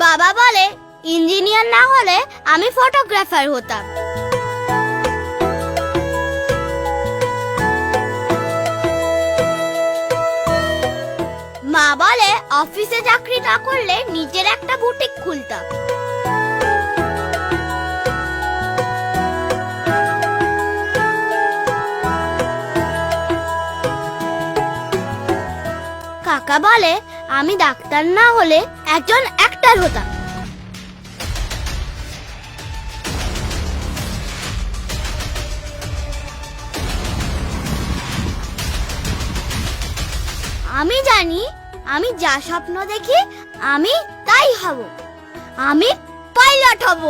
বাবা বলে ইঞ্জিনিয়ার না হলে আমি ফটোগ্রাফার হতাম। মা বলে অফিসে চাকরি না করলে নিজের একটা বুটিক খুলতাম। কাকা বলে আমি ডাক্তার না হলে একজন অ্যাক্টর হতাম। আমি জানি আমি যা স্বপ্ন দেখি আমি তাই হব। আমি পাইলট হব।